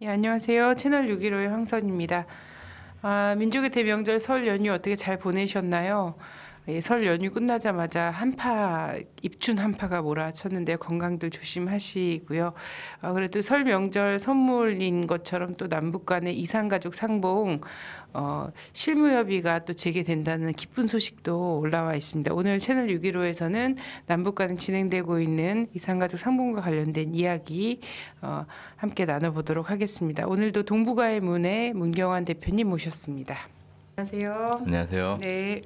예, 안녕하세요. 채널 615의 황선입니다. 민족의 대명절 설 연휴 어떻게 잘 보내셨나요? 예, 설 연휴 끝나자마자 입춘 한파가 몰아쳤는데 건강들 조심하시고요. 그래도 설 명절 선물인 것처럼 또 남북 간의 이산가족 상봉 실무협의가 또 재개된다는 기쁜 소식도 올라와 있습니다. 오늘 채널 615에서는 남북 간에 진행되고 있는 이산가족 상봉과 관련된 이야기 함께 나눠보도록 하겠습니다. 오늘도 동북아의 문의 문경환 대표님 모셨습니다. 안녕하세요. 안녕하세요. 네.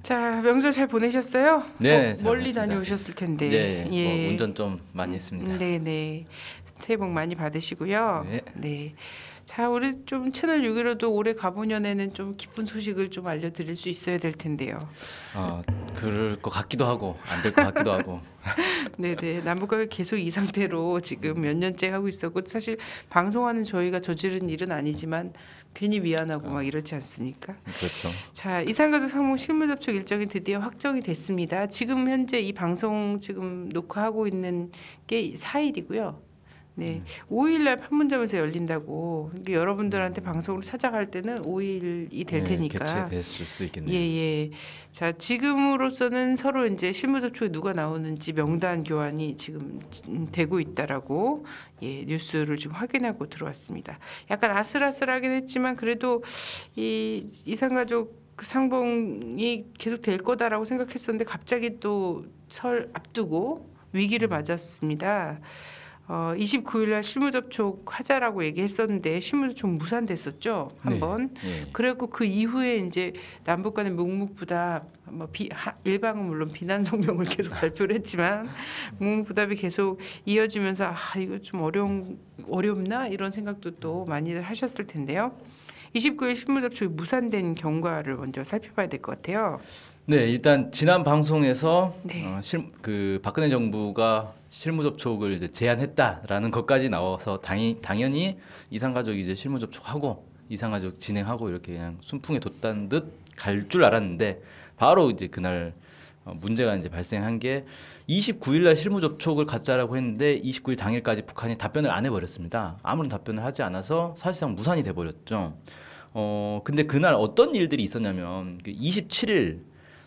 자, 명절 잘 보내셨어요? 네, 잘 멀리 보냈습니다. 다녀오셨을 텐데. 네, 예. 뭐 운전 좀 많이 했습니다. 네. 새해 복 많이 받으시고요. 네. 네. 자, 우리 좀 채널 615도 올해 가보년에는 좀 기쁜 소식을 좀 알려드릴 수 있어야 될 텐데요. 그럴 것 같기도 하고 안 될 것 같기도 하고. 네네. 남북과가 계속 이 상태로 지금 몇 년째 하고 있었고 사실 방송하는 저희가 저지른 일은 아니지만 괜히 미안하고 막 이렇지 않습니까? 그렇죠. 자, 이산가족 상봉 실무 접촉 일정이 드디어 확정이 됐습니다. 지금 현재 이 방송 지금 녹화하고 있는 게 4일이고요. 네, 5일날 판문점에서 열린다고. 그러니까 여러분들한테 방송으로 찾아갈 때는 5일이 될 테니까. 개최됐을 수도 있겠네요. 예. 자, 지금으로서는 서로 이제 실무 접촉에 누가 나오는지 명단 교환이 지금 되고 있다라고 뉴스를 좀 확인하고 들어왔습니다. 약간 아슬아슬하긴 했지만 그래도 이 이산가족 상봉이 계속 될 거다라고 생각했었는데 갑자기 또 설 앞두고 위기를 맞았습니다. 29일날 실무 접촉하자라고 얘기했었는데 실무 접촉 무산됐었죠 한번. 네. 그래갖고 그 이후에 이제 남북 간의 묵묵부답, 일방은 물론 비난 성명을 계속 발표를 했지만 묵묵부답이 계속 이어지면서 이거 좀 어렵나 이런 생각도 또 많이들 하셨을 텐데요. 29일 실무 접촉이 무산된 경과를 먼저 살펴봐야 될 것 같아요. 네, 일단 지난 방송에서 네. 박근혜 정부가 실무 접촉을 이제 제안했다라는 것까지 나와서 당연히 이산가족이 이제 실무 접촉하고 이산가족 진행하고 이렇게 그냥 순풍에 돋다는 듯 갈 줄 알았는데 바로 이제 그날 문제가 이제 발생한 게 29일 날 실무 접촉을 갖자라고 했는데 29일 당일까지 북한이 답변을 안 해버렸습니다. 아무런 답변을 하지 않아서 사실상 무산이 돼버렸죠. 근데 그날 어떤 일들이 있었냐면 27일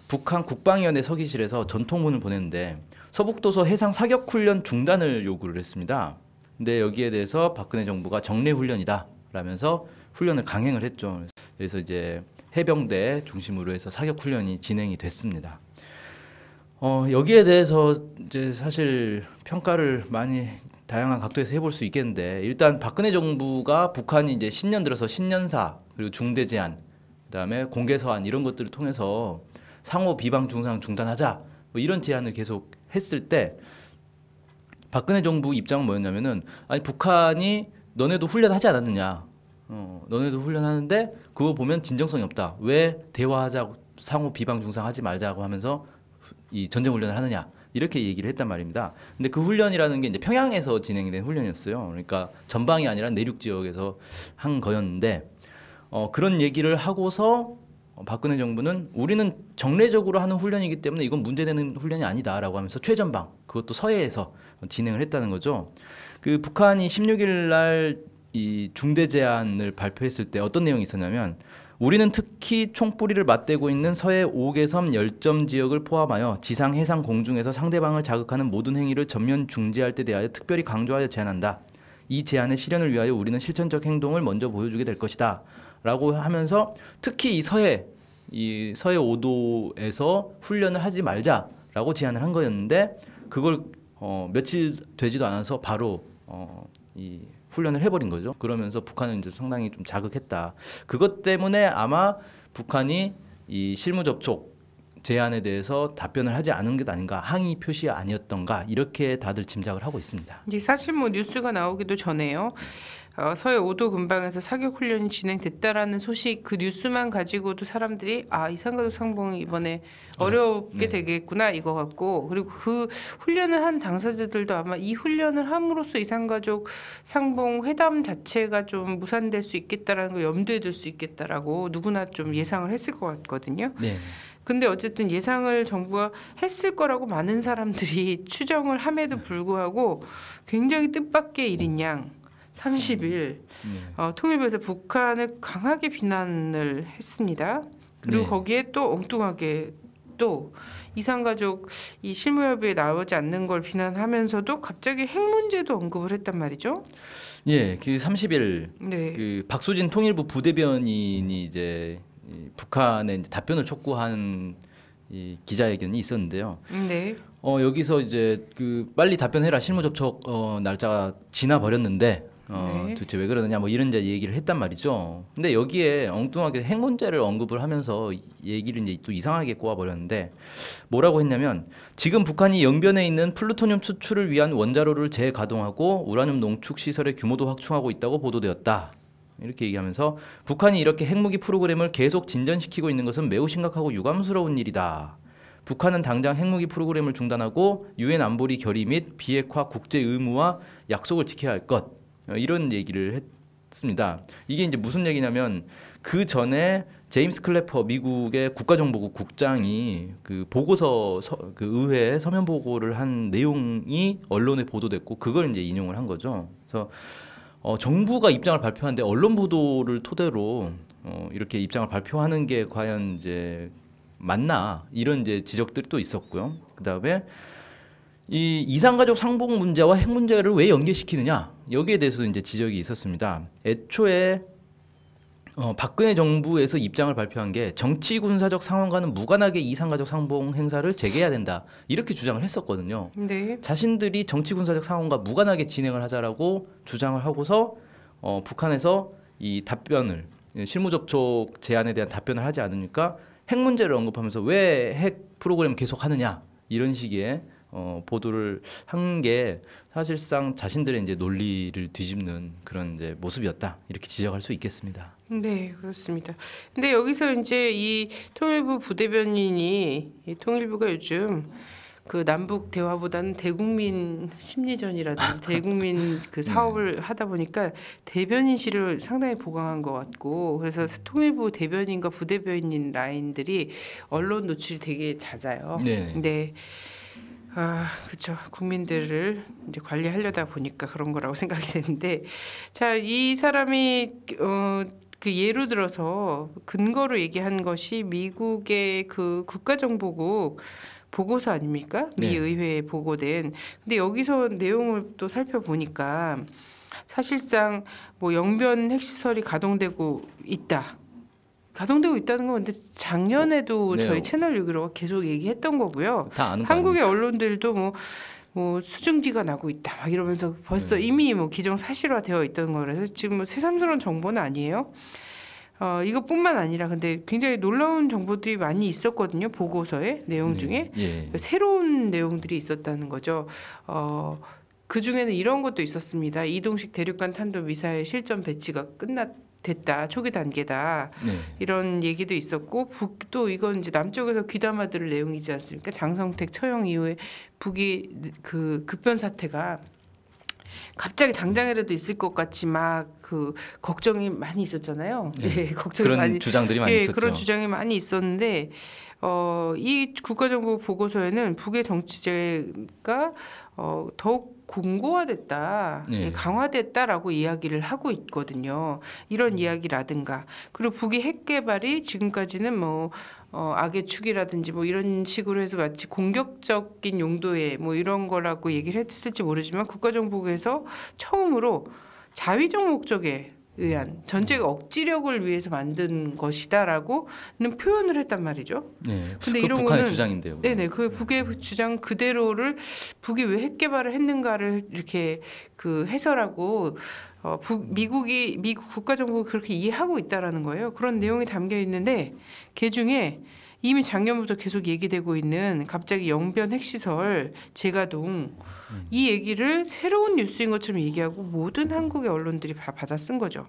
북한 국방위원회 서기실에서 전통문을 보냈는데 서북도서 해상 사격훈련 중단을 요구를 했습니다. 근데 여기에 대해서 박근혜 정부가 정례훈련이다 라면서 훈련을 강행을 했죠. 그래서 이제 해병대 중심으로 해서 사격훈련이 진행이 됐습니다. 여기에 대해서 이제 사실 평가를 많이 다양한 각도에서 해볼 수 있겠는데 일단 박근혜 정부가 북한이 이제 신년 들어서 신년사 그리고 중대 제안 그다음에 공개 서한 이런 것들을 통해서 상호 비방 중상 중단하자 뭐 이런 제안을 계속 했을 때 박근혜 정부 입장은 뭐였냐면은 아니 북한이 너네도 훈련하지 않았느냐 너네도 훈련하는데 그거 보면 진정성이 없다 왜 대화하자고 상호 비방 중상하지 말자고 하면서 이 전쟁 훈련을 하느냐 이렇게 얘기를 했단 말입니다. 근데 그 훈련이라는 게 이제 평양에서 진행된 훈련이었어요. 그러니까 전방이 아니라 내륙 지역에서 한 거였는데 그런 얘기를 하고서 박근혜 정부는 우리는 정례적으로 하는 훈련이기 때문에 이건 문제되는 훈련이 아니다라고 하면서 최전방 그것도 서해에서 진행을 했다는 거죠. 그 북한이 16일 날 이 중대 제안을 발표했을 때 어떤 내용이 있었냐면 우리는 특히 총뿌리를 맞대고 있는 서해 5개섬 열점 지역을 포함하여 지상, 해상, 공중에서 상대방을 자극하는 모든 행위를 전면 중지할 때 대하여 특별히 강조하여 제안한다. 이 제안의 실현을 위하여 우리는 실천적 행동을 먼저 보여주게 될 것이다. 라고 하면서 특히 이 서해 5도에서 훈련을 하지 말자라고 제안을 한 거였는데 그걸 며칠 되지도 않아서 바로 이 훈련을 해버린 거죠. 그러면서 북한은 이제 상당히 좀 자극했다. 그것 때문에 아마 북한이 이 실무 접촉 제안에 대해서 답변을 하지 않은 게 아닌가, 항의 표시 아니었던가 이렇게 다들 짐작을 하고 있습니다. 이제 사실 뭐 뉴스가 나오기도 전에요. 서해 5도 근방에서 사격 훈련이 진행됐다라는 소식 그 뉴스만 가지고도 사람들이 이산가족 상봉이 이번에 어렵게 되겠구나 이거 같고 그리고 그 훈련을 한 당사자들도 아마 이 훈련을 함으로써 이산가족 상봉 회담 자체가 좀 무산될 수 있겠다라는 걸 염두에 둘 수 있겠다라고 누구나 좀 예상을 했을 것 같거든요. 네. 근데 어쨌든 예상을 정부가 했을 거라고 많은 사람들이 추정을 함에도 불구하고 굉장히 뜻밖의 일인 양 30일 통일부에서 북한을 강하게 비난을 했습니다. 그리고 네. 거기에 또 엉뚱하게 또 이산가족 이 실무협의에 나오지 않는 걸 비난하면서도 갑자기 핵 문제도 언급을 했단 말이죠. 예, 그 30일 네, 그 박수진 통일부 부대변인이 이제 이 북한에 이제 답변을 촉구한 이 기자회견이 있었는데요. 네, 여기서 이제 그 빨리 답변해라 실무 접촉 날짜가 지나 버렸는데 네. 도대체 왜 그러느냐 뭐 이런 이제 얘기를 했단 말이죠. 근데 여기에 엉뚱하게 핵 문제를 언급을 하면서 얘기를 이제 또 이상하게 꼬아 버렸는데 뭐라고 했냐면 지금 북한이 영변에 있는 플루토늄 수출을 위한 원자로를 재가동하고 우라늄 농축 시설의 규모도 확충하고 있다고 보도되었다. 이렇게 얘기하면서 북한이 이렇게 핵무기 프로그램을 계속 진전시키고 있는 것은 매우 심각하고 유감스러운 일이다. 북한은 당장 핵무기 프로그램을 중단하고 유엔 안보리 결의 및 비핵화 국제 의무와 약속을 지켜야 할 것. 이런 얘기를 했습니다. 이게 이제 무슨 얘기냐면 그 전에 제임스 클래퍼 미국의 국가정보국 국장이 그 보고서 그 의회에 서면 보고를 한 내용이 언론에 보도됐고 그걸 이제 인용을 한 거죠. 그래서 정부가 입장을 발표하는데 언론 보도를 토대로 이렇게 입장을 발표하는 게 과연 이제 맞나 이런 이제 지적들이 또 있었고요. 그다음에 이 이산가족 상봉 문제와 핵 문제를 왜 연계시키느냐 여기에 대해서도 이제 지적이 있었습니다. 애초에 박근혜 정부에서 입장을 발표한 게 정치 군사적 상황과는 무관하게 이산가족 상봉 행사를 재개해야 된다 이렇게 주장을 했었거든요. 네, 자신들이 정치 군사적 상황과 무관하게 진행을 하자라고 주장을 하고서 북한에서 이 답변을 실무 접촉 제안에 대한 답변을 하지 않으니까 핵 문제를 언급하면서 왜 핵 프로그램 계속 하느냐 이런 식의 보도를 한 게 사실상 자신들의 이제 논리를 뒤집는 그런 이제 모습이었다 이렇게 지적할 수 있겠습니다. 네, 그렇습니다. 근데 여기서 이제 이 통일부 부대변인이 이 통일부가 요즘 그 남북 대화보다는 대국민 심리전이라든지 대국민 그 사업을 하다 보니까 대변인실을 상당히 보강한 것 같고 그래서 통일부 대변인과 부대변인 라인들이 언론 노출이 되게 잦아요. 네. 네. 아, 그렇죠. 국민들을 이제 관리하려다 보니까 그런 거라고 생각이 되는데, 자, 이 사람이 그 예로 들어서 근거로 얘기한 것이 미국의 그 국가정보국 보고서 아닙니까? 미 네. 의회에 보고된. 근데 여기서 내용을 또 살펴보니까 사실상 뭐 영변 핵시설이 가동되고 있다. 가동되고 있다는 건 근데 작년에도 네. 저희 채널 615가 계속 얘기했던 거고요. 다 아는 거 한국의 아닙니까? 언론들도 뭐 수증기가 나고 있다 막 이러면서 벌써 이미 뭐 기정사실화되어 있던 거라서 지금 뭐 새삼스러운 정보는 아니에요. 이것뿐만 아니라 근데 굉장히 놀라운 정보들이 많이 있었거든요. 보고서의 내용 중에 예. 새로운 내용들이 있었다는 거죠. 그 중에는 이런 것도 있었습니다. 이동식 대륙간 탄도 미사일 실전 배치가 됐다 초기 단계다 네. 이런 얘기도 있었고 북도 이건 이제 남쪽에서 귀담아 들을 내용이지 않습니까? 장성택 처형 이후에 북이 그 급변 사태가 갑자기 당장이라도 있을 것 같이 막 그 걱정이 많이 있었잖아요. 네, 걱정이 그런 많이 주장들이 많이 예, 있었죠. 그런 주장이 많이 있었는데 이 국가정보 보고서에는 북의 정치제가 더욱 공고화됐다, 네. 강화됐다라고 이야기를 하고 있거든요. 이런 이야기라든가 그리고 북이 핵 개발이 지금까지는 뭐 악의 축이라든지 뭐 이런 식으로 해서 마치 공격적인 용도의 뭐 이런 거라고 얘기를 했을지 모르지만 국가정보국에서 처음으로 자위적 목적에 의한 전쟁 억지력을 위해서 만든 것이다라고는 표현을 했단 말이죠. 네. 근데 그 이런 북한의 거는- 주장인데요. 네네 그 북의 주장 그대로를 북이 왜 핵 개발을 했는가를 이렇게 그 해설하고 미국 국가정보가 그렇게 이해하고 있다라는 거예요. 그런 내용이 담겨 있는데 그 중에 이미 작년부터 계속 얘기되고 있는 갑자기 영변 핵시설 재가동 이 얘기를 새로운 뉴스인 것처럼 얘기하고 모든 한국의 언론들이 다 받아 쓴 거죠.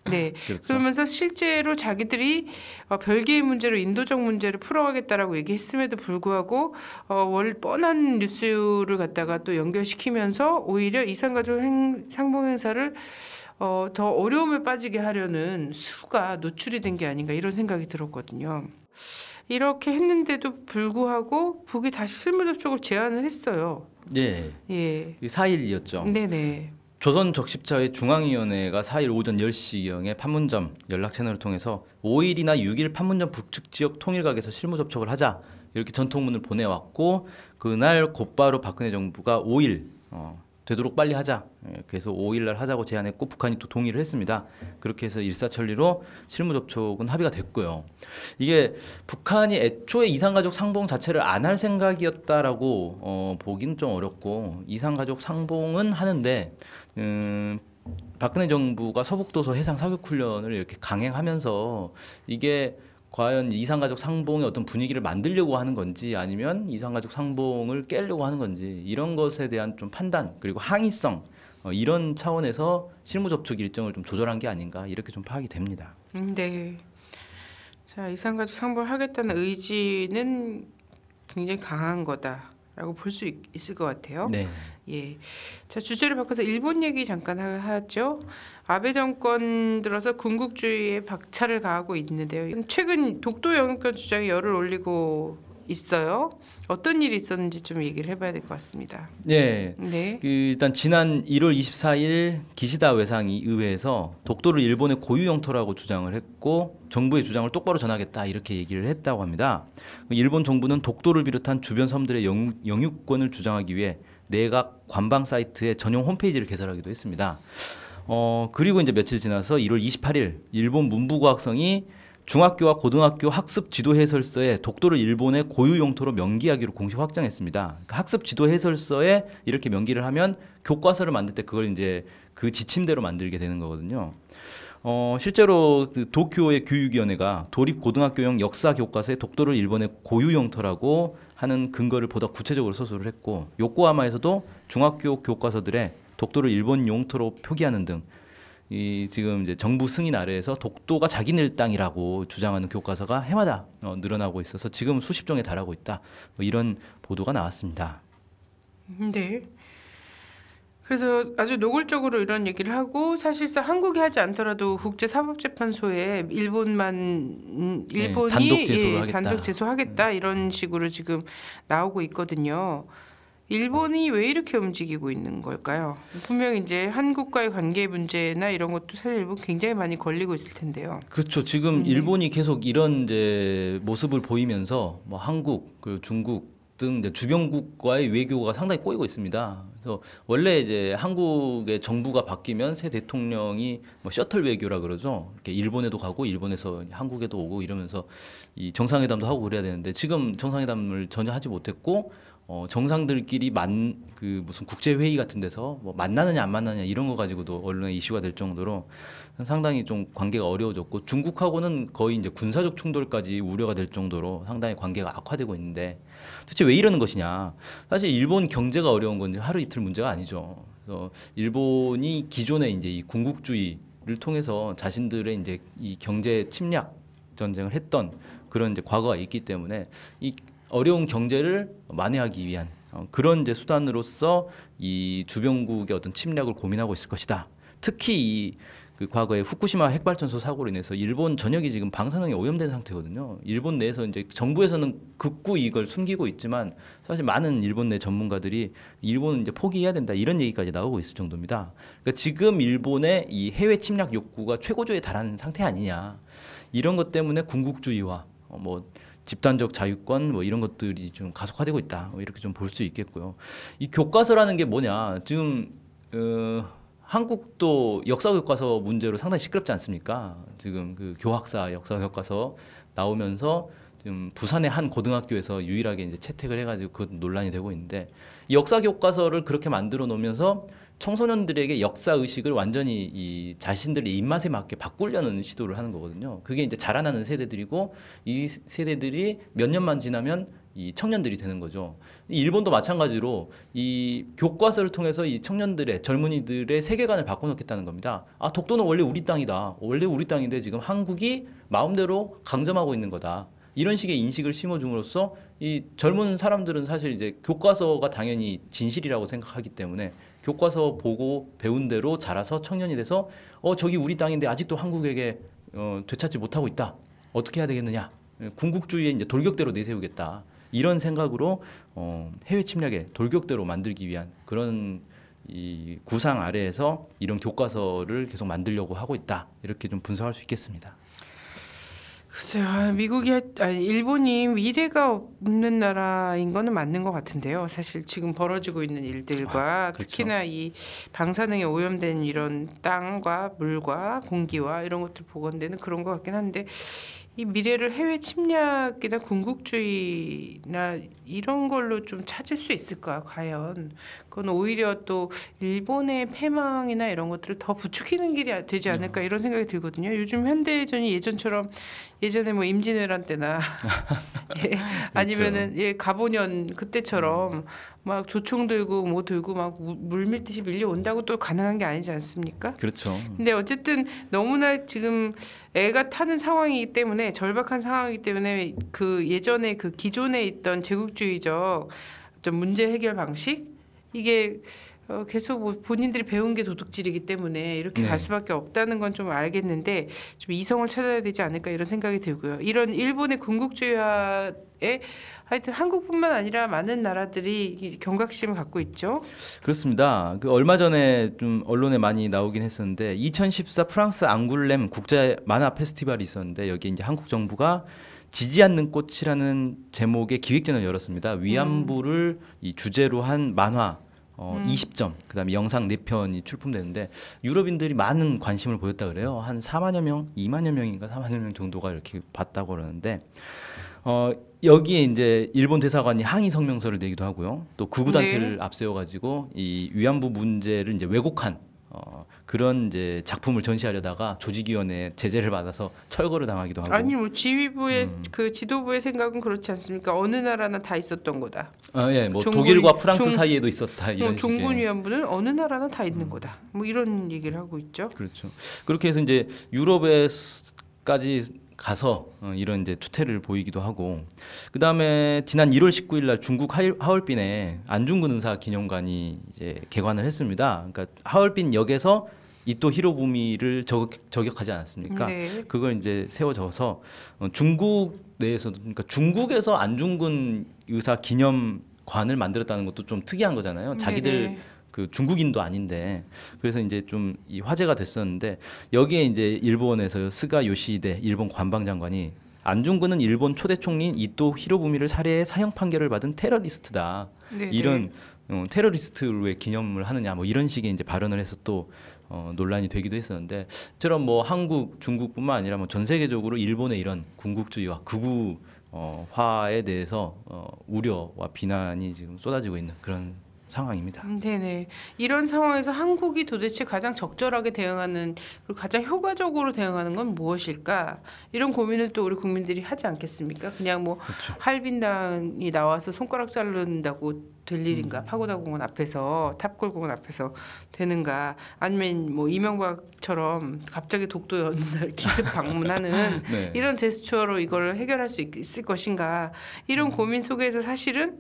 네. 그렇죠. 그러면서 실제로 자기들이 별개의 문제로 인도적 문제를 풀어가겠다라고 얘기했음에도 불구하고 뻔한 뉴스를 갖다가 또 연결시키면서 오히려 이산가족 상봉 행사를 더 어려움에 빠지게 하려는 수가 노출이 된 게 아닌가 이런 생각이 들었거든요. 이렇게 했는데도 불구하고 북이 다시 실무 접촉을 제안을 했어요. 예. 예. 4일이었죠. 네네. 조선적십자회 중앙위원회가 4일 오전 10시경에 판문점 연락 채널을 통해서 5일이나 6일 판문점 북측 지역 통일각에서 실무 접촉을 하자 이렇게 전통문을 보내왔고 그날 곧바로 박근혜 정부가 5일 되도록 빨리 하자. 그래서 5일 날 하자고 제안했고 북한이 또 동의를 했습니다. 그렇게 해서 일사천리로 실무 접촉은 합의가 됐고요. 이게 북한이 애초에 이산가족 상봉 자체를 안 할 생각이었다라고 보기는 좀 어렵고 이산가족 상봉은 하는데 박근혜 정부가 서북도서 해상 사격훈련을 이렇게 강행하면서 이게 과연 이산가족 상봉의 어떤 분위기를 만들려고 하는 건지 아니면 이산가족 상봉을 깨려고 하는 건지 이런 것에 대한 좀 판단 그리고 항의성 이런 차원에서 실무 접촉 일정을 좀 조절한 게 아닌가 이렇게 좀 파악이 됩니다. 네. 자, 이산가족 상봉을 하겠다는 의지는 굉장히 강한 거다라고 볼 수 있을 것 같아요. 네. 예. 자, 주제를 바꿔서 일본 얘기 잠깐 하죠. 아베 정권 들어서 군국주의에 박차를 가하고 있는데요. 최근 독도 영유권 주장에 열을 올리고 있어요. 어떤 일이 있었는지 좀 얘기를 해봐야 될 것 같습니다. 네. 네. 일단 지난 1월 24일 기시다 외상이 의회에서 독도를 일본의 고유 영토라고 주장을 했고 정부의 주장을 똑바로 전하겠다 이렇게 얘기를 했다고 합니다. 일본 정부는 독도를 비롯한 주변 섬들의 영유권을 주장하기 위해 내각 관방 사이트에 전용 홈페이지를 개설하기도 했습니다. 그리고 이제 며칠 지나서 1월 28일 일본 문부과학성이 중학교와 고등학교 학습 지도 해설서에 독도를 일본의 고유 영토로 명기하기로 공식 확정했습니다. 학습 지도 해설서에 이렇게 명기를 하면 교과서를 만들 때 그걸 이제 그 지침대로 만들게 되는 거거든요. 실제로 그 도쿄의 교육위원회가 도립 고등학교용 역사 교과서에 독도를 일본의 고유 영토라고 하는 근거를 보다 구체적으로 서술을 했고 요코하마에서도 중학교 교과서들에 독도를 일본 영토로 표기하는 등 이 지금 이제 정부 승인 아래에서 독도가 자기네 땅이라고 주장하는 교과서가 해마다 늘어나고 있어서 지금 수십 종에 달하고 있다. 뭐 이런 보도가 나왔습니다. 네. 그래서 아주 노골적으로 이런 얘기를 하고 사실상 한국이 하지 않더라도 국제사법재판소에 일본이 단독 제소를 하겠다. 단독 제소하겠다 이런 식으로 지금 나오고 있거든요. 일본이 왜 이렇게 움직이고 있는 걸까요? 분명히 이제 한국과의 관계 문제나 이런 것도 사실 일본 굉장히 많이 걸리고 있을 텐데요. 그렇죠. 지금 일본이 계속 이런 이제 모습을 보이면서 뭐 한국, 그 중국 등 이제 주변국과의 외교가 상당히 꼬이고 있습니다. 그래서 원래 이제 한국의 정부가 바뀌면 새 대통령이 뭐 셔틀 외교라 그러죠. 이렇게 일본에도 가고 일본에서 한국에도 오고 이러면서 이 정상회담도 하고 그래야 되는데 지금 정상회담을 전혀 하지 못했고 정상들끼리 그 무슨 국제 회의 같은 데서 뭐 만나느냐 안 만나느냐 이런 거 가지고도 언론에 이슈가 될 정도로 상당히 좀 관계가 어려워졌고 중국하고는 거의 이제 군사적 충돌까지 우려가 될 정도로 상당히 관계가 악화되고 있는데 도대체 왜 이러는 것이냐? 사실 일본 경제가 어려운 건 하루 이틀 문제가 아니죠. 그래서 일본이 기존에 이제 이 군국주의를 통해서 자신들의 이제 이 경제 침략 전쟁을 했던 그런 이제 과거가 있기 때문에 이 어려운 경제를 만회하기 위한 그런 이제 수단으로서 이 주변국의 어떤 침략을 고민하고 있을 것이다. 특히 그 과거에 후쿠시마 핵발전소 사고로 인해서 일본 전역이 지금 방사능에 오염된 상태거든요. 일본 내에서 이제 정부에서는 극구 이걸 숨기고 있지만 사실 많은 일본 내 전문가들이 일본은 이제 포기해야 된다 이런 얘기까지 나오고 있을 정도입니다. 그러니까 지금 일본의 이 해외 침략 욕구가 최고조에 달하는 상태 아니냐. 이런 것 때문에 군국주의와 뭐 집단적 자유권 뭐 이런 것들이 좀 가속화되고 있다. 뭐 이렇게 좀 볼 수 있겠고요. 이 교과서라는 게 뭐냐? 지금 한국도 역사 교과서 문제로 상당히 시끄럽지 않습니까? 지금 그 교학사 역사 교과서 나오면서 지금 부산의 한 고등학교에서 유일하게 이제 채택을 해가지고 그 논란이 되고 있는데 이 역사 교과서를 그렇게 만들어 놓으면서 청소년들에게 역사 의식을 완전히 이 자신들의 입맛에 맞게 바꾸려는 시도를 하는 거거든요. 그게 이제 자라나는 세대들이고 이 세대들이 몇 년만 지나면 이 청년들이 되는 거죠. 일본도 마찬가지로 이 교과서를 통해서 이 청년들의 젊은이들의 세계관을 바꿔놓겠다는 겁니다. 아, 독도는 원래 우리 땅이다. 원래 우리 땅인데 지금 한국이 마음대로 강점하고 있는 거다. 이런 식의 인식을 심어줌으로써 이 젊은 사람들은 사실 이제 교과서가 당연히 진실이라고 생각하기 때문에 교과서 보고 배운 대로 자라서 청년이 돼서 저기 우리 땅인데 아직도 한국에게 되찾지 못하고 있다. 어떻게 해야 되겠느냐? 군국주의의 이제 돌격대로 내세우겠다. 이런 생각으로 해외 침략의 돌격대로 만들기 위한 그런 이 구상 아래에서 이런 교과서를 계속 만들려고 하고 있다. 이렇게 좀 분석할 수 있겠습니다. 글쎄요, 일본이 미래가 없는 나라인 거는 맞는 것 같은데요. 사실 지금 벌어지고 있는 일들과 그렇죠. 특히나 이 방사능에 오염된 이런 땅과 물과 공기와 이런 것들 보건대는 그런 것 같긴 한데 이 미래를 해외 침략이나 군국주의나 이런 걸로 좀 찾을 수 있을까 과연? 그건 오히려 또 일본의 패망이나 이런 것들을 더 부추기는 길이 되지 않을까 이런 생각이 들거든요. 요즘 현대전이 예전에 뭐 임진왜란 때나 예, 아니면은 예 가보년 그때처럼 막 조총 들고 뭐 들고 막 물밀듯이 밀려온다고 또 가능한 게 아니지 않습니까? 그렇죠. 근데 어쨌든 너무나 지금 애가 타는 상황이기 때문에 절박한 상황이기 때문에 그 예전에 그 기존에 있던 제국주의적 좀 문제 해결 방식 이게 계속 뭐 본인들이 배운 게 도둑질이기 때문에 이렇게 네. 갈 수밖에 없다는 건 좀 알겠는데 좀 이성을 찾아야 되지 않을까 이런 생각이 들고요. 이런 일본의 군국주의화에 하여튼 한국뿐만 아니라 많은 나라들이 이 경각심을 갖고 있죠. 그렇습니다. 그 얼마 전에 좀 언론에 많이 나오긴 했었는데 2014 프랑스 앙굴렘 국제 만화 페스티벌이 있었는데 여기 이제 한국 정부가 지지 않는 꽃이라는 제목의 기획전을 열었습니다. 위안부를 이 주제로 한 만화 20점, 그다음에 영상 4편이 출품되는데 유럽인들이 많은 관심을 보였다 그래요. 한 4만여 명, 2만여 명인가 4만여 명 정도가 이렇게 봤다고 그러는데 여기에 이제 일본 대사관이 항의 성명서를 내기도 하고요. 또 극우 단체를 앞세워 가지고 이 위안부 문제를 이제 왜곡한 그런 이제 작품을 전시하려다가 조직위원회 제재를 받아서 철거를 당하기도 하고. 아니 뭐 지휘부의 그 지도부의 생각은 그렇지 않습니까? 어느 나라나 다 있었던 거다. 예, 뭐 종군- 독일과 프랑스 사이에도 있었다 이런 식의. 종군 위안부는 어느 나라나 다 있는 거다. 뭐 이런 얘기를 하고 있죠. 그렇죠. 그렇게 해서 이제 유럽에까지 가서 이런 이제 투태를 보이기도 하고, 그 다음에 지난 1월 19일 날 중국 하얼빈에 안중근 의사 기념관이 이제 개관을 했습니다. 그러니까 하얼빈 역에서 이토 히로부미를 저격하지 않았습니까? 네. 그걸 이제 세워져서 중국 내에서도, 그러니까 중국에서 안중근 의사 기념관을 만들었다는 것도 좀 특이한 거잖아요. 자기들 네네. 그 중국인도 아닌데, 그래서 이제 좀 이 화제가 됐었는데, 여기에 이제 일본에서 스가 요시히데 일본 관방장관이 안중근은 일본 초대 총리인 이토 히로부미를 살해해 사형 판결을 받은 테러리스트다. 네네. 이런 테러리스트를 왜 기념을 하느냐, 뭐 이런 식의 이제 발언을 해서 또 논란이 되기도 했었는데, 저런 뭐 한국, 중국뿐만 아니라 뭐 전 세계적으로 일본의 이런 군국주의와 극우 화에 대해서 우려와 비난이 지금 쏟아지고 있는 그런 상황입니다. 네네. 이런 상황에서 한국이 도대체 가장 적절하게 대응하는 그리고 가장 효과적으로 대응하는 건 무엇일까? 이런 고민을 또 우리 국민들이 하지 않겠습니까? 그냥 뭐 그렇죠. 할빈당이 나와서 손가락 자른다고 될 일인가? 파고다공원 앞에서 탑골공원 앞에서 되는가? 아니면 뭐 이명박처럼 갑자기 독도 어느 날 기습 방문하는 네. 이런 제스처로 이걸 해결할 수 있을 것인가? 이런 고민 속에서 사실은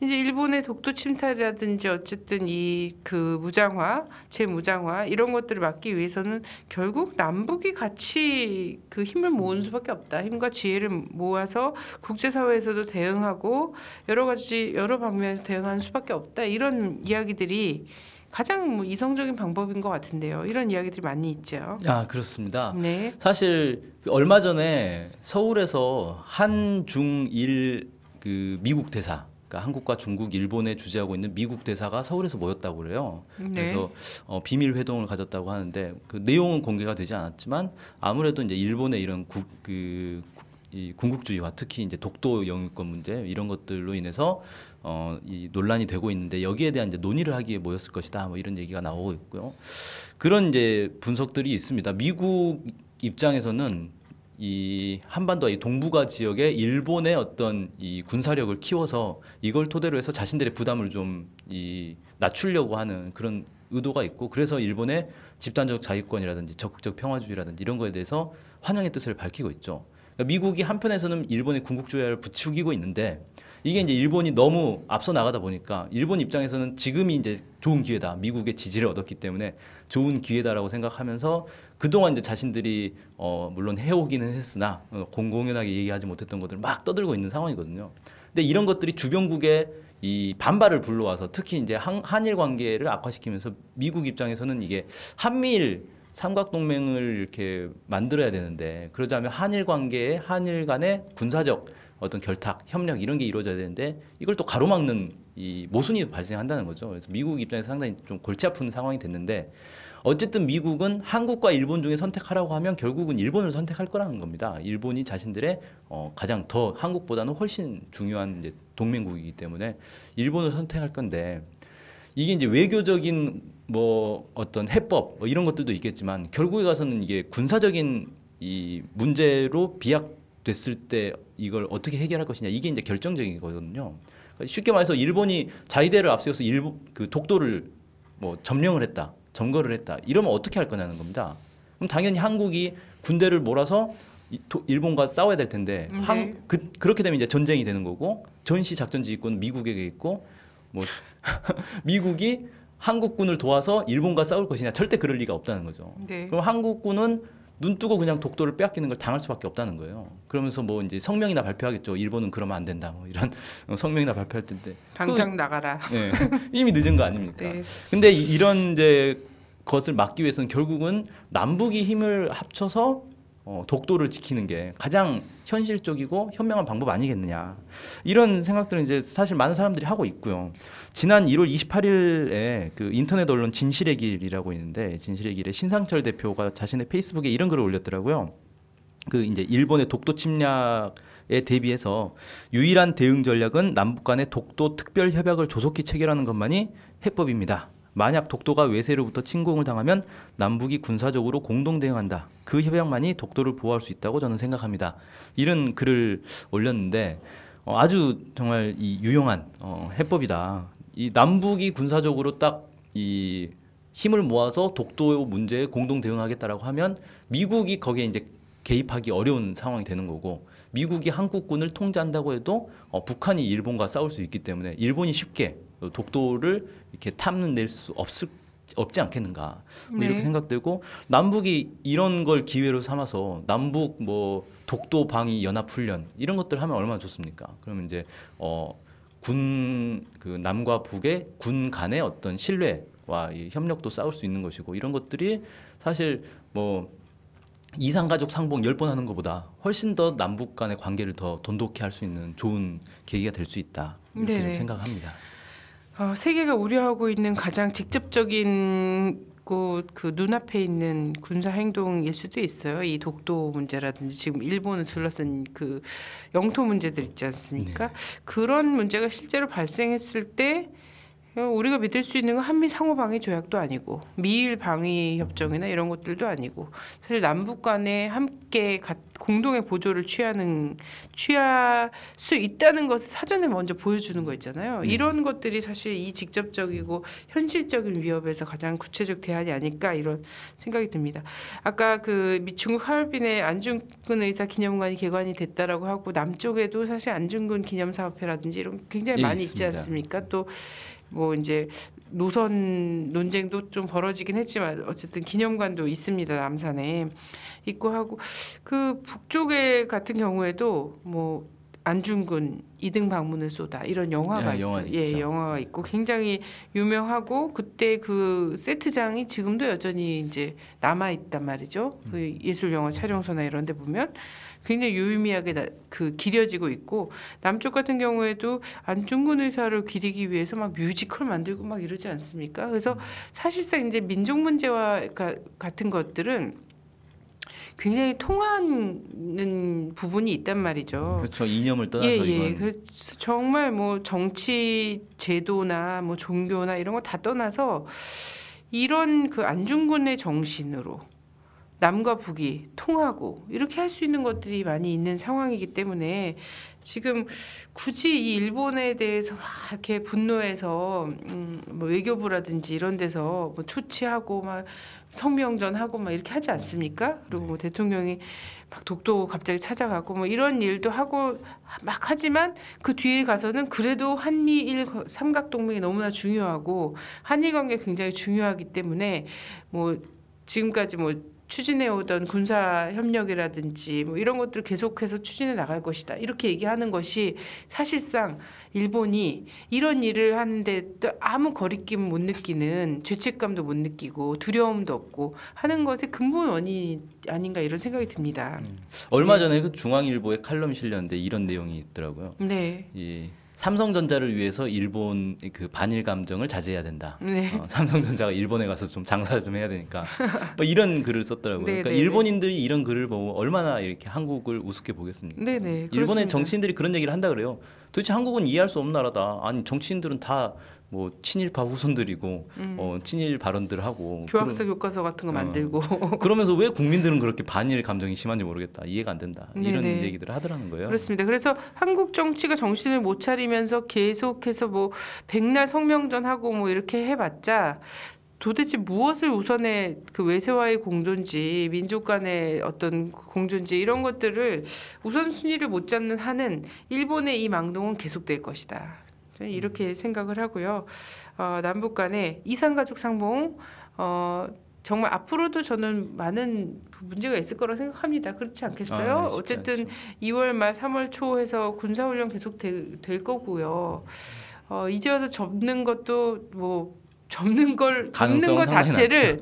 이제 일본의 독도 침탈이라든지 어쨌든 이 그 무장화, 재무장화 이런 것들을 막기 위해서는 결국 남북이 같이 그 힘을 모으는 수밖에 없다. 힘과 지혜를 모아서 국제사회에서도 대응하고 여러 방면에서 대응하는 수밖에 없다. 이런 이야기들이 가장 뭐 이성적인 방법인 것 같은데요. 이런 이야기들이 많이 있죠. 아, 그렇습니다. 네. 사실 얼마 전에 서울에서 한중일 그 미국 대사, 그러니까 한국과 중국, 일본에 주재하고 있는 미국 대사가 서울에서 모였다고 그래요. 네. 그래서 비밀 회동을 가졌다고 하는데 그 내용은 공개가 되지 않았지만 아무래도 이제 일본의 이런 이 군국주의와 특히 이제 독도 영유권 문제 이런 것들로 인해서 이 논란이 되고 있는데 여기에 대한 이제 논의를 하기에 모였을 것이다. 뭐 이런 얘기가 나오고 있고요. 그런 이제 분석들이 있습니다. 미국 입장에서는 이 한반도 이 동북아 지역에 일본의 어떤 이 군사력을 키워서 이걸 토대로 해서 자신들의 부담을 좀 이 낮추려고 하는 그런 의도가 있고, 그래서 일본의 집단적 자유권이라든지 적극적 평화주의라든지 이런 거에 대해서 환영의 뜻을 밝히고 있죠. 그러니까 미국이 한편에서는 일본의 군국주의를 부추기고 있는데 이게 이제 일본이 너무 앞서 나가다 보니까 일본 입장에서는 지금이 이제 좋은 기회다. 미국의 지지를 얻었기 때문에 좋은 기회다라고 생각하면서 그동안 이제 자신들이 물론 해오기는 했으나 공공연하게 얘기하지 못했던 것들을 막 떠들고 있는 상황이거든요. 근데 이런 것들이 주변국의 이 반발을 불러와서 특히 이제 한일 관계를 악화시키면서 미국 입장에서는 이게 한미일 삼각동맹을 이렇게 만들어야 되는데 그러자면 한일 관계에 한일 간의 군사적 어떤 결탁, 협력 이런 게 이루어져야 되는데 이걸 또 가로막는 이 모순이 발생한다는 거죠. 그래서 미국 입장에서 상당히 좀 골치 아픈 상황이 됐는데 어쨌든 미국은 한국과 일본 중에 선택하라고 하면 결국은 일본을 선택할 거라는 겁니다. 일본이 자신들의 가장 더 한국보다는 훨씬 중요한 이제 동맹국이기 때문에 일본을 선택할 건데 이게 이제 외교적인 뭐 어떤 해법 뭐 이런 것들도 있겠지만 결국에 가서는 이게 군사적인 이 문제로 비약됐을 때 이걸 어떻게 해결할 것이냐 이게 이제 결정적인 거거든요. 쉽게 말해서 일본이 자위대를 앞세워서 일본 그 독도를 뭐 점령을 했다. 점거를 했다. 이러면 어떻게 할 거냐는 겁니다. 그럼 당연히 한국이 군대를 몰아서 일본과 싸워야 될 텐데 네. 그렇게 되면 이제 전쟁이 되는 거고 전시 작전 지휘권은 미국에게 있고 뭐 미국이 한국군을 도와서 일본과 싸울 것이냐 절대 그럴 리가 없다는 거죠. 네. 그럼 한국군은 눈 뜨고 그냥 독도를 빼앗기는 걸 당할 수밖에 없다는 거예요. 그러면서 뭐 이제 성명이나 발표하겠죠. 일본은 그러면 안 된다. 뭐 이런 성명이나 발표할 텐데 당장 나가라. 예, 이미 늦은 거 아닙니까? 네. 근데 이런 이제 것을 막기 위해서는 결국은 남북이 힘을 합쳐서 독도를 지키는 게 가장 현실적이고 현명한 방법 아니겠느냐 이런 생각들은 이제 사실 많은 사람들이 하고 있고요. 지난 1월 28일에 그 인터넷 언론 진실의 길이라고 있는데 진실의 길에 신상철 대표가 자신의 페이스북에 이런 글을 올렸더라고요. 그 이제 일본의 독도 침략에 대비해서 유일한 대응 전략은 남북 간의 독도 특별 협약을 조속히 체결하는 것만이 해법입니다. 만약 독도가 외세로부터 침공을 당하면 남북이 군사적으로 공동 대응한다. 그 협약만이 독도를 보호할 수 있다고 저는 생각합니다. 이런 글을 올렸는데 아주 정말 이 유용한 해법이다. 이 남북이 군사적으로 딱 이 힘을 모아서 독도 문제에 공동 대응하겠다라고 하면 미국이 거기에 이제 개입하기 어려운 상황이 되는 거고 미국이 한국군을 통제한다고 해도 북한이 일본과 싸울 수 있기 때문에 일본이 쉽게 독도를 이렇게 탐낼 수 없지 않겠는가 뭐 이렇게 네. 생각되고 남북이 이런 걸 기회로 삼아서 남북 뭐 독도 방위 연합 훈련 이런 것들 하면 얼마나 좋습니까? 그러면 이제 군 그 남과 북의 군 간의 어떤 신뢰와 이 협력도 쌓을 수 있는 것이고 이런 것들이 사실 뭐 이산가족 상봉 10번 하는 것보다 훨씬 더 남북 간의 관계를 더 돈독히 할 수 있는 좋은 계기가 될 수 있다 이렇게 좀 네네. 생각합니다. 세계가 우려하고 있는 가장 직접적인 그 눈앞에 있는 군사 행동일 수도 있어요. 이 독도 문제라든지 지금 일본을 둘러싼 그 영토 문제들 있지 않습니까? 네. 그런 문제가 실제로 발생했을 때 우리가 믿을 수 있는 건 한미 상호 방위 조약도 아니고 미일 방위 협정이나 이런 것들도 아니고 사실 남북 간에 함께 공동의 보조를 취할 수 있다는 것을 사전에 먼저 보여주는 거 있잖아요. 이런 것들이 사실 이 직접적이고 현실적인 위협에서 가장 구체적 대안이 아닐까 이런 생각이 듭니다. 아까 그 중국 하얼빈에 안중근 의사 기념관이 개관이 됐다라고 하고 남쪽에도 사실 안중근 기념사업회라든지 이런 굉장히 예, 많이 있지 있습니다. 않습니까? 또 뭐 이제 노선 논쟁도 좀 벌어지긴 했지만 어쨌든 기념관도 있습니다. 남산에 있고 하고 그 북쪽에 같은 경우에도 뭐 안중근 이등 방문을 쏘다 이런 영화가 있어요. 예, 영화가 있고 굉장히 유명하고 그때 그 세트장이 지금도 여전히 이제 남아 있단 말이죠. 그 예술 영화 촬영소나 이런 데 보면 굉장히 유의미하게 그 기려지고 있고 남쪽 같은 경우에도 안중근 의사를 기리기 위해서 막 뮤지컬 만들고 막 이러지 않습니까? 그래서 사실상 이제 민족 문제와 같은 것들은 굉장히 통하는 부분이 있단 말이죠. 그렇죠. 이념을 떠나서 이건 그래서 정말 뭐 정치 제도나 뭐 종교나 이런 거 다 떠나서 이런 그 안중근의 정신으로 남과 북이 통하고 이렇게 할 수 있는 것들이 많이 있는 상황이기 때문에 지금 굳이 이 일본에 대해서 막 이렇게 분노해서 뭐 외교부라든지 이런 데서 뭐 초치하고 막 성명전하고 막 이렇게 하지 않습니까? 그리고 뭐 대통령이 막 독도 갑자기 찾아가고 뭐 이런 일도 하고 막 하지만 그 뒤에 가서는 그래도 한미일 삼각동맹이 너무나 중요하고 한일 관계 굉장히 중요하기 때문에 뭐 지금까지 뭐 추진해 오던 군사 협력이라든지 뭐 이런 것들을 계속해서 추진해 나갈 것이다. 이렇게 얘기하는 것이 사실상 일본이 이런 일을 하는데 또 아무 거리낌 못 느끼는 죄책감도 못 느끼고 두려움도 없고 하는 것의 근본 원인이 아닌가 이런 생각이 듭니다. 얼마 전에 그 중앙일보에 칼럼이 실렸는데 이런 내용이 있더라고요. 네. 이 삼성전자를 위해서 일본 그 반일 감정을 자제해야 된다. 네. 삼성전자가 일본에 가서 좀 장사를 좀 해야 되니까 뭐 이런 글을 썼더라고요. 네, 그러니까 네, 일본인들이 이런 글을 보고 얼마나 이렇게 한국을 우습게 보겠습니까? 네네. 일본의 그렇습니다. 정치인들이 그런 얘기를 한다 그래요. 도대체 한국은 이해할 수 없는 나라다. 아니 정치인들은 다 뭐 친일파 후손들이고 친일 발언들 하고 교학서 교과서 같은 거 만들고 그러면서 왜 국민들은 그렇게 반일 감정이 심한지 모르겠다. 이해가 안 된다. 이런 네네. 얘기들을 하더라는 거예요. 그렇습니다. 그래서 한국 정치가 정신을 못 차리면서 계속해서 뭐 백날 성명전하고 뭐 이렇게 해봤자 도대체 무엇을 우선의 그 외세와의 공존지, 민족 간의 어떤 공존지 이런 것들을 우선순위를 못 잡는 한은 일본의 이 망동은 계속될 것이다. 저는 이렇게 생각을 하고요. 남북 간의 이산가족 상봉 정말 앞으로도 저는 많은 문제가 있을 거라고 생각합니다. 그렇지 않겠어요? 어쨌든 2월 말 3월 초에서 군사훈련 계속 될 거고요. 이제 와서 접는 것도 뭐 접는 것 자체를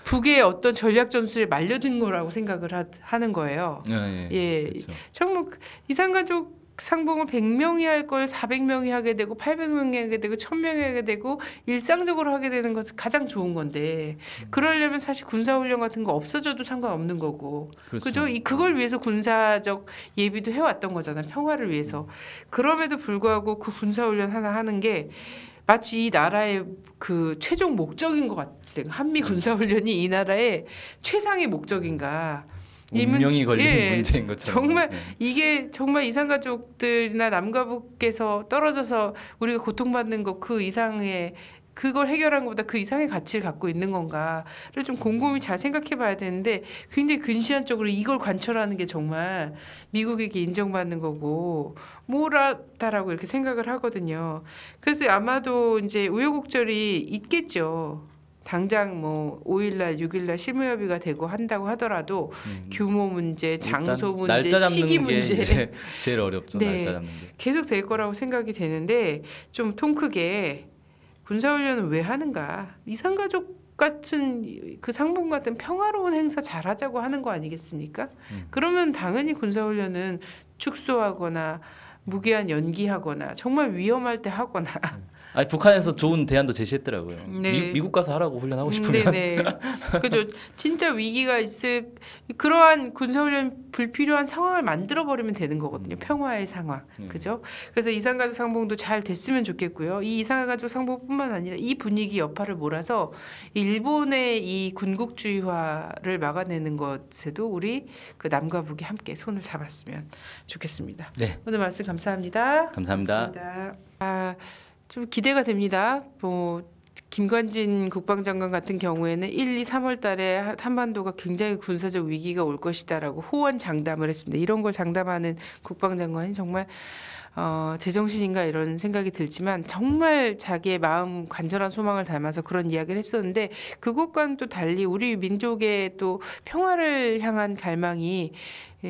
북의 어떤 전략 전술에 말려든 거라고 생각을 하는 거예요. 예, 그렇죠. 정말 이산가족 상봉을 100명이 할 걸 400명이 하게 되고 800명이 하게 되고 1000명이 하게 되고 일상적으로 하게 되는 것은 가장 좋은 건데 그러려면 사실 군사훈련 같은 거 없어져도 상관없는 거고 그죠? 그걸 위해서 군사적 예비도 해왔던 거잖아요. 평화를 위해서. 그럼에도 불구하고 그 군사훈련 하나 하는 게 마치 이 나라의 그 최종 목적인 것 같이 한미 군사훈련이 이 나라의 최상의 목적인가? 운명이 걸린 문제인 것처럼. 정말 이게 정말 이산가족들이나 남과 북께서 떨어져서 우리가 고통받는 것 그 이상의 그걸 해결한 것보다 그 이상의 가치를 갖고 있는 건가를 좀 곰곰이 잘 생각해 봐야 되는데 굉장히 근시안적으로 이걸 관철하는 게 정말 미국에게 인정받는 거고 뭐라다라고 이렇게 생각을 하거든요. 그래서 아마도 이제 우여곡절이 있겠죠. 당장 뭐 5일날 6일날 실무협의가 되고 한다고 하더라도 규모 문제, 장소 문제, 날짜 잡는 시기 게 문제 이제 제일 어렵죠. 네, 날짜 잡는 게. 계속 될 거라고 생각이 되는데 좀 통 크게 군사훈련을 왜 하는가? 이산가족 같은 그 상봉 같은 평화로운 행사 잘하자고 하는 거 아니겠습니까? 그러면 당연히 군사훈련은 축소하거나 무기한 연기하거나 정말 위험할 때 하거나 아니 북한에서 좋은 대안도 제시했더라고요. 네. 미국 가서 하라고 훈련하고 싶으면. 네네. 그죠. 진짜 위기가 있을 그러한 군사훈련 불필요한 상황을 만들어 버리면 되는 거거든요. 평화의 상황. 그죠? 그래서 이산가족 상봉도 잘 됐으면 좋겠고요. 이 이산가족 상봉뿐만 아니라 이 분위기 여파를 몰아서 일본의 이 군국주의화를 막아내는 것에도 우리 그 남과 북이 함께 손을 잡았으면 좋겠습니다. 네. 오늘 말씀 감사합니다. 감사합니다. 좀 기대가 됩니다. 뭐 김관진 국방장관 같은 경우에는 1, 2, 3월 달에 한반도가 굉장히 군사적 위기가 올 것이다라고 호언장담을 했습니다. 이런 걸 장담하는 국방장관이 정말 제정신인가 이런 생각이 들지만 정말 자기의 마음 간절한 소망을 담아서 그런 이야기를 했었는데 그것과는 또 달리 우리 민족의 또 평화를 향한 갈망이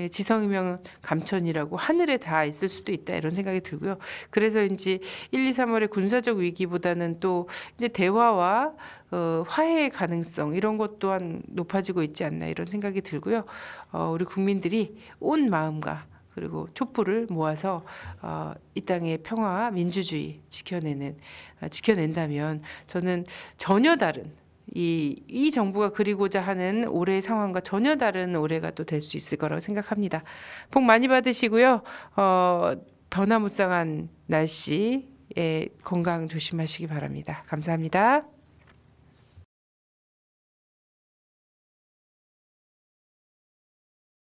지성이면 감천이라고 하늘에 다 있을 수도 있다 이런 생각이 들고요. 그래서인지 1, 2, 3월의 군사적 위기보다는 또 이제 대화와 화해의 가능성 이런 것 또한 높아지고 있지 않나 이런 생각이 들고요. 우리 국민들이 온 마음과 그리고 촛불을 모아서 이 땅의 평화와 민주주의 지켜낸다면 저는 전혀 다른 이 정부가 그리고자 하는 올해의 상황과 전혀 다른 올해가 또 될 수 있을 거라고 생각합니다. 복 많이 받으시고요. 변화무쌍한 날씨에 건강 조심하시기 바랍니다. 감사합니다.